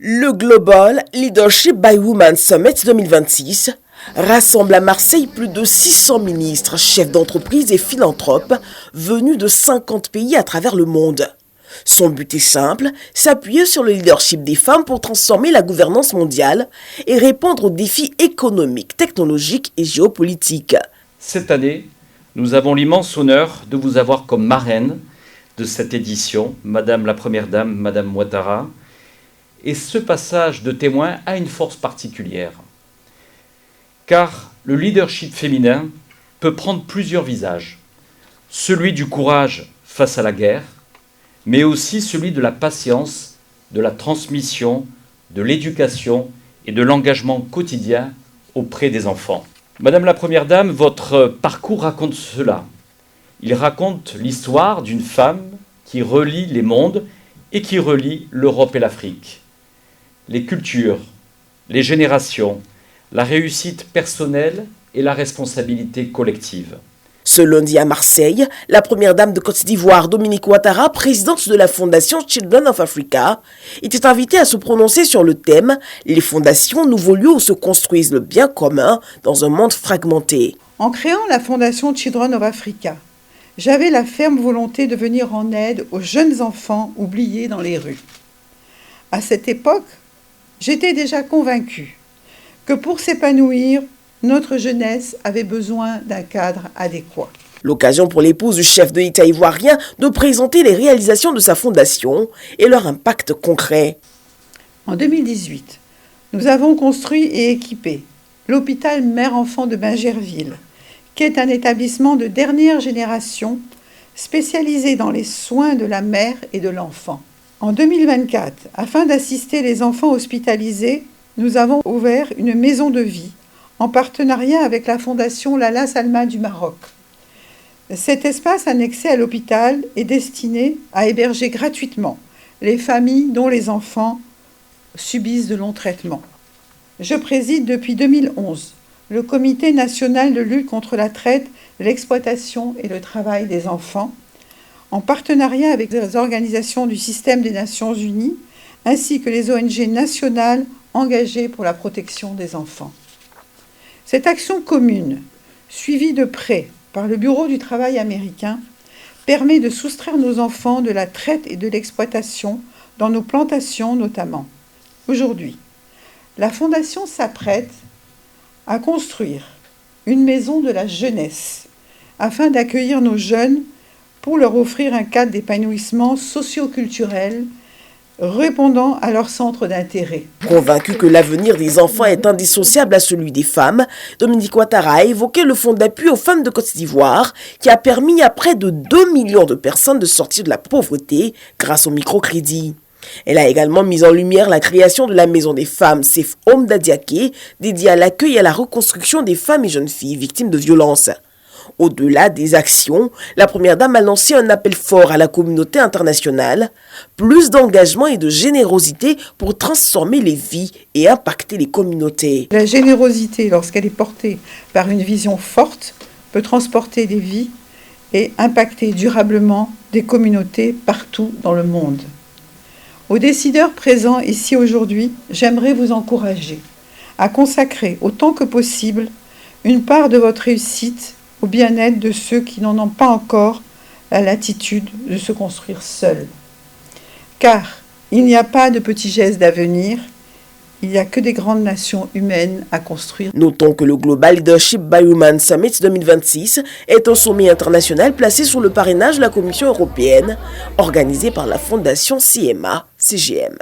Le Global Leadership by Women Summit 2026 rassemble à Marseille plus de 600 ministres, chefs d'entreprise et philanthropes venus de 50 pays à travers le monde. Son but est simple, s'appuyer sur le leadership des femmes pour transformer la gouvernance mondiale et répondre aux défis économiques, technologiques et géopolitiques. Cette année, nous avons l'immense honneur de vous avoir comme marraine de cette édition, Madame la Première Dame, Madame Ouattara. Et ce passage de témoin a une force particulière. Car le leadership féminin peut prendre plusieurs visages. Celui du courage face à la guerre, mais aussi celui de la patience, de la transmission, de l'éducation et de l'engagement quotidien auprès des enfants. Madame la Première Dame, votre parcours raconte cela. Il raconte l'histoire d'une femme qui relie les mondes et qui relie l'Europe et l'Afrique. Les cultures, les générations, la réussite personnelle et la responsabilité collective. Ce lundi à Marseille, la première dame de Côte d'Ivoire, Dominique Ouattara, présidente de la fondation Children of Africa, était invitée à se prononcer sur le thème « Les fondations, nouveaux lieux où se construisent le bien commun dans un monde fragmenté ». En créant la fondation Children of Africa, j'avais la ferme volonté de venir en aide aux jeunes enfants oubliés dans les rues. À cette époque, j'étais déjà convaincue que pour s'épanouir, notre jeunesse avait besoin d'un cadre adéquat. L'occasion pour l'épouse du chef de l'État ivoirien de présenter les réalisations de sa fondation et leur impact concret. En 2018, nous avons construit et équipé l'hôpital Mère-Enfant de Bingerville, qui est un établissement de dernière génération spécialisé dans les soins de la mère et de l'enfant. En 2024, afin d'assister les enfants hospitalisés, nous avons ouvert une maison de vie en partenariat avec la fondation Lala Salma du Maroc. Cet espace annexé à l'hôpital est destiné à héberger gratuitement les familles dont les enfants subissent de longs traitements. Je préside depuis 2011 le Comité national de lutte contre la traite, l'exploitation et le travail des enfants, en partenariat avec les organisations du système des Nations Unies, ainsi que les ONG nationales engagées pour la protection des enfants. Cette action commune, suivie de près par le Bureau du travail américain, permet de soustraire nos enfants de la traite et de l'exploitation dans nos plantations notamment. Aujourd'hui, la Fondation s'apprête à construire une maison de la jeunesse afin d'accueillir nos jeunes pour leur offrir un cadre d'épanouissement socio-culturel répondant à leur centre d'intérêt. Convaincu que l'avenir des enfants est indissociable à celui des femmes, Dominique Ouattara a évoqué le fonds d'appui aux femmes de Côte d'Ivoire qui a permis à près de 2 millions de personnes de sortir de la pauvreté grâce au microcrédit. Elle a également mis en lumière la création de la Maison des femmes Safe Home d'Adiaké, dédiée à l'accueil et à la reconstruction des femmes et jeunes filles victimes de violences. Au-delà des actions, la Première Dame a lancé un appel fort à la communauté internationale, plus d'engagement et de générosité pour transformer les vies et impacter les communautés. La générosité, lorsqu'elle est portée par une vision forte, peut transporter des vies et impacter durablement des communautés partout dans le monde. Aux décideurs présents ici aujourd'hui, j'aimerais vous encourager à consacrer autant que possible une part de votre réussite au bien-être de ceux qui n'en ont pas encore la latitude de se construire seuls. Car il n'y a pas de petits gestes d'avenir, il n'y a que des grandes nations humaines à construire. Notons que le Global Leadership by Women Summit 2026 est un sommet international placé sous le parrainage de la Commission européenne, organisé par la Fondation CMA-CGM.